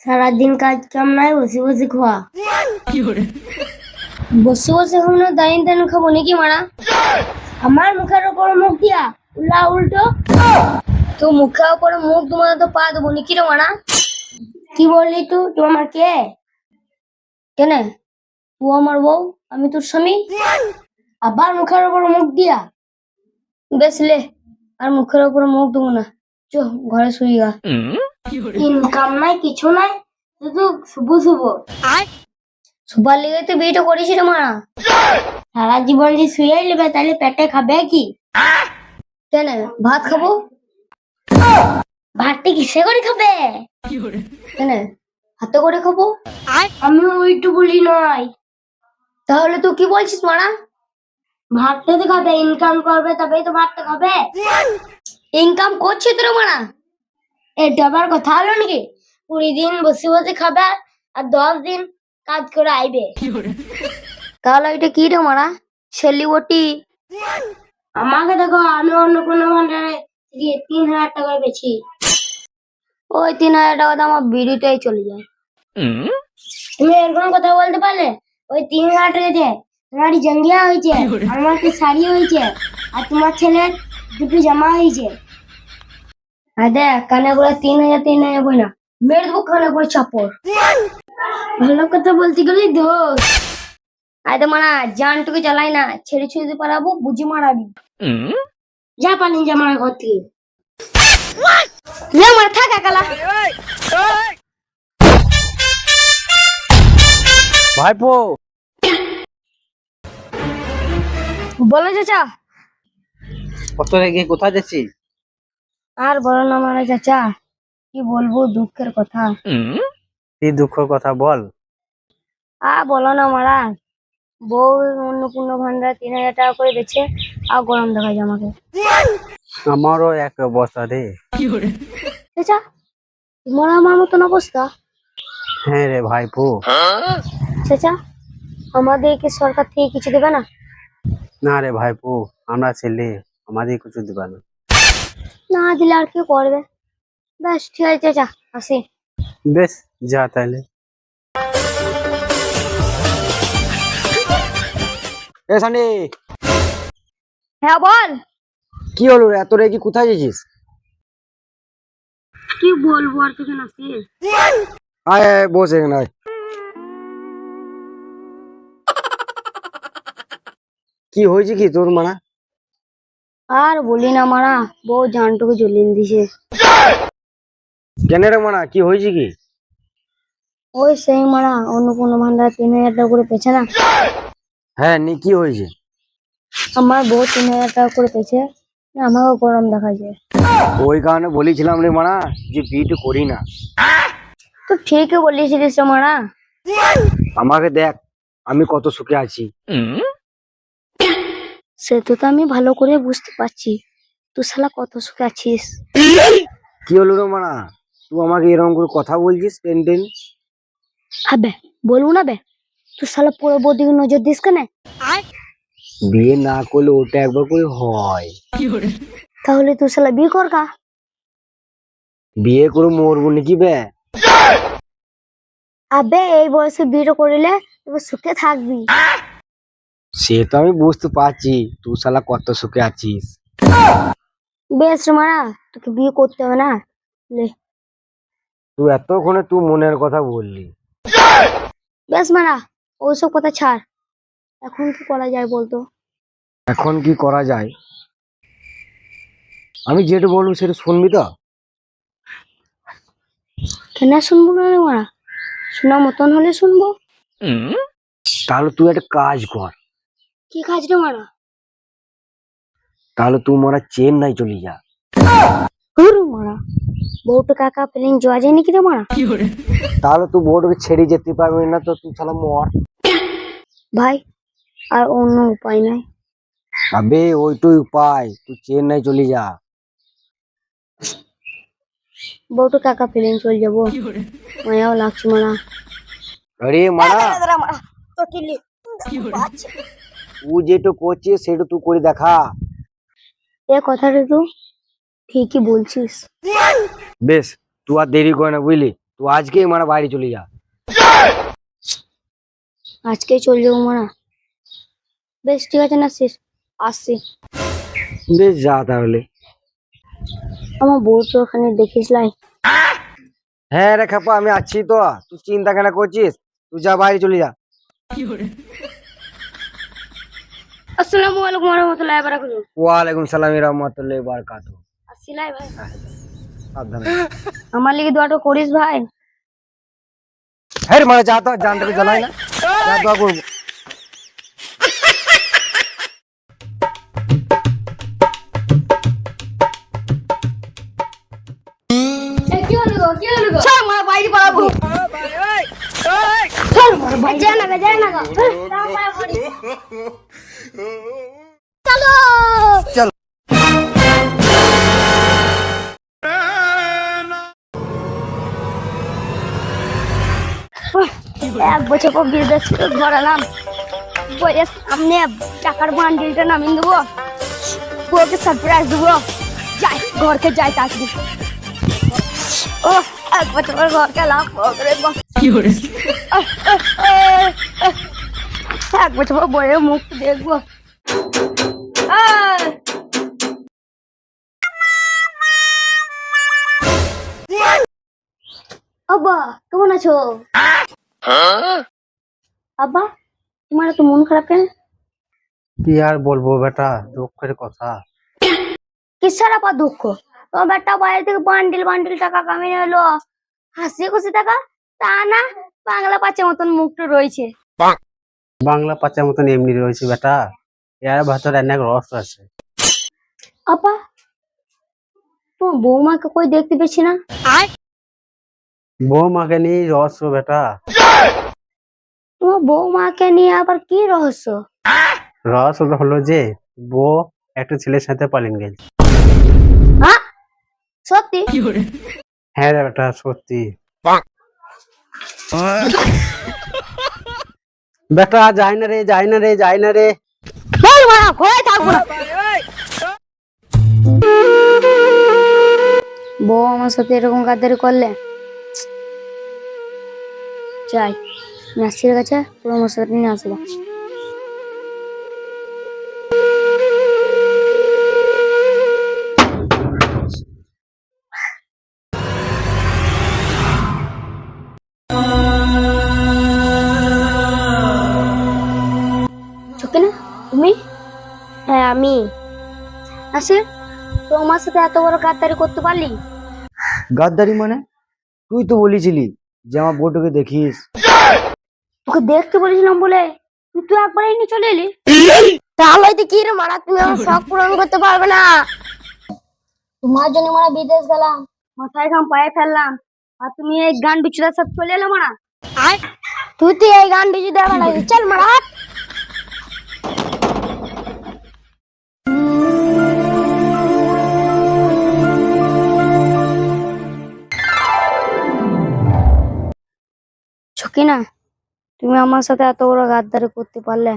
সারাদিন কাজ কাম নাই, বসে বসে খাওয়া। বসে বসে আমরা দাইন দাইন খাবো নাকি মারা? আমার মুখের উপর মুখ দিয়া উল্লা উল্টো। তো মুখের উপর মুখ তোমার তো পা দেবো নাকি রে মারা? কি বললি তুই? তুই আমার কে? কেন? তুই আমার বউ, আমি তোর স্বামী। আবার মুখের উপর মুখ দিয়া? বেশ লে, আর মুখের উপর মুখ দেবো না। চ ঘরে শুই গা। ইনকাম নাই, কিছু নাই, শুধু শুভ শুভ। শুভার লেগে তো বিয়েটা করিস রে মারা। সারা জীবন যে শুয়ে নেবে তাহলে পেটে খাবে কি? কেন ভাত খাবো? ভাতটি কিসে করে খাবে? কেন হাতে করে খাবো? আমি ওইটু বলি নয়। তাহলে তুই কি বলছিস মারা? ভাতটা তো খাবে, ইনকাম করবে তবেই তো ভাতটা খাবে। ইনকাম করছি তোর মারা? এটা আবার কথা হলো নাকি? 20 দিন বসে বসে খাবে আর 10 দিন কাজ করে আইবে। তাহলে এটা কি রে মারা? সেলিবটি? আমাকে দেখো, আমি অন্য কোনো ভান্ডারে 3000 টাকা বেছি। ওই 3000 টাকা তো আমার বিড়িতেই চলে যায়। তুমি এরকম কথা বলতে পারলে? ওই 3000 টাকা দিয়ে তোমার জঙ্গিয়া হয়েছে, আমার একটা শাড়ি হয়েছে, আর তোমার ছেলের দুটো জামা হয়েছে। আর দেখ কানে করে 3000 বই না, মেরে দেবো কানে করে চাপড়। ভালো কথা বলতে গেলে দোষ। আরে মারা জানটুকু চালাই না, ছেড়ে ছুঁড়ে পারাবো, বুঝি মারাবি। যা পালিয়ে যা আমার ঘর থেকে। মারা থাক একালা। ভাইপো, বলো চাচা। কত রেগে কোথায় যাচ্ছিস? আর বলো না মারা চাচা, কি বলবো দুঃখের কথা। কি দুঃখের কথা বল। বলো না মারা, বউ অন্নপূর্ণ ভান্ডার 3000 টাকা করে দিচ্ছে, আর গরম দেখায় আমাকে। আমারও এক অবস্থা রে। চাচা তোমার আমার মতন অবস্থা? হ্যাঁ রে ভাইপো। চাচা আমাদেরকে সরকার থেকে কিছু দেবে না? না রে ভাইপো, আমরা ছেলে, আমাদের কিছু দিবা না। না দিলে আর কি করবে? বেশ ঠিক আছে চাচা, আসি। বেশ যা তাইলে। এ সানি, হ্যাঁ বল। কি হলো রে, এত রেগে কোথায় যাচ্ছিস? কি বলবো আর কিছু না। আয় আয় বস এখানে আয়। কি হয়েছে কি তোর মানা? আর বলি না মারা, বউ জানটুকু জ্বলিয়ে দিছে। কেন রে মানা, কি হয়েছে কি? ওই সেই মারা অন্নপূর্ণ ভান্ডার 3000 টাকা করে পেছে না। হ্যাঁ নি কি হয়েছে? আমার বউ 3000 টাকা করে পেছে, আমাকে গরম দেখাচ্ছে। ওই কারণে বলেছিলাম রে মানা যে বিয়েটা করি না। তো ঠিকই বলেছিলিস রে মারা। আমাকে দেখ, আমি কত সুখে আছি। সে তো আমি ভালো করে বুঝতে পারছি, তুই শালা কত সুখে আছিস। কি হলো রে মানা, তুই আমাকে এরকম করে কথা বলছিস টেন টেন? হবে বলবো না বে, তুই শালা পুরো বদিকে নজর দিস কেন? বিয়ে না করলে ওটা একবার করে হয়। তাহলে তুই শালা বিয়ে কর গা। বিয়ে করে মরবো নাকি বে? আবে এই বয়সে বিয়ে করিলে এবার সুখে থাকবি। সে তো আমি বুঝতে পারছি, তুই শালা কত সুখে আছিস। বেশ রে মারা, তোকে বিয়ে করতে হবে না, লে। তুই এতক্ষণে তুই মনের কথা বললি। বেশ মারা, ওইসব কথা ছাড়, এখন কি করা যায় বলতো? এখন কি করা যায়? আমি যেটা বলবো সেটা শুনবি তো? কেন শুনবো না রে মারা, শোনা মতন হলে শুনবো। তাহলে তুই একটা কাজ কর। কি কাজ রে মারা? তাহলে তুই মোরা চেন্নাই চলে যা। হুরু মারা, বউটা কাকা প্লেন যাওয়া যায় নাকি রে মারা? তাহলে তুই বোর্ডকে ছেড়ে যেতে পারবি না, তো তুই শালা মর। ভাই আর অন্য উপায় নাই। আবে ওইটাই উপায়, তুই চেন্নাই চলে যা। বউটা কাকা প্লেন চলে যাবো, মায়াও লাগছে মারা। আরে মারা, তো টিলি তুই যেটা করছিস সেটা তুই করে দেখা। এ কথাটা তো ঠিকই বলছিস। বেশ তুই আর দেরি করে না বুঝলি, তুই আজকেই মারা বাইরে চলে যা। আজকে চলে যাবো মারা। বেশ ঠিক আছে না শেষ, আসছি। বেশ যা তাহলে। আমার বউ তো ওখানে দেখিস লাই। হ্যাঁ রে খাপা, আমি আছি তো, তুই চিন্তা কেন করছিস? তুই যা, বাইরে চলে যা। আসসালামু আলাইকুম ওয়া রাহমাতুল্লাহি ওয়া বারাকাতুহু। ওয়ালাইকুম সালাম রহমতুল্লাহি বারাকাতু। আসছি লাই ভাই। সাবধানে। আমার লিগে দোয়াটা করিস ভাই। হ্যাঁ মারা যা তো, জানটাকে জ্বালাই না, যা দোয়া করবো। কি হলো গো, কি হলো গো? চল মারা বাইরে পালাবো। চল মারা বাইরে যা না গো, যা না গো। চলো চল। এক বছর পর বিদেশ ঘর এলাম। বইয়ের সামনে টাকার বান্ডিলটা নামিয়ে দেবো, বউকে সারপ্রাইজ দেবো। যাই ঘরকে যাই তাড়াতাড়ি। ও এক বছর পর ঘর গেলাম। এক বছর পর বইয়ের মুখ দেখবো। আব্বা কেমন আছো? আব্বা তোমার তো মন খারাপ কেন? কি আর বলবো বেটা, দুঃখের কথা। কিসের আবার দুঃখ? তোমার বেটা বাইরে থেকে বান্ডিল বান্ডিল টাকা কামিয়ে এলো, হাসি খুশি টাকা। তা না, বাংলা পাঁচের মতন মুখটা রয়েছে। বাংলা পাঁচের মতন এমনি রয়েছে বেটা, এর ভেতরে অনেক রস আছে। আপা তোমার বৌমাকে কই দেখতে পেয়েছি না। বৌমাকে নিয়ে রহস্য বেটা। তোমার বৌমাকে নিয়ে আবার কি রহস্য? রহস্য হলো যে বউ একটা ছেলের সাথে পালিয়ে গেছে। হ্যাঁ সত্যি? হ্যাঁ রে বেটা, সত্যি। বেটা যাই না রে, যাই না রে, যাই না রে। বল মারা ঘরে থাকবো না। বউ আমার সাথে এরকম গাদ্দারি করলে যাই নাসির কাছে পুরো মশলাটা নিয়ে আসবো। ছকি না তুমি? হ্যাঁ আমি। নাসির তোমার সাথে এত বড় গাদ্দারি করতে পারলি? গাদ্দারি মানে? তুই তো বলেছিলি যে আমার বউটাকে দেখিস। তোকে দেখতে বলেছিলাম বলে তুই একবারই নিয়ে চলে এলি। তাহলে তো কি রে মারা, তুমি আমার শখ পূরণ করতে পারবে না। তোমার জন্য মারা বিদেশ গেলাম, মাথায় ঘাম পায়ে ফেললাম, আর তুমি এই গান বিচুদার সাথে চলে এলো মারা। তুই তো এই গান বিচু দেওয়া লাগবে। চল মারা হাট। ছকি না তুমি আমার সাথে এত বড় গাদ্দারি করতে পারলে,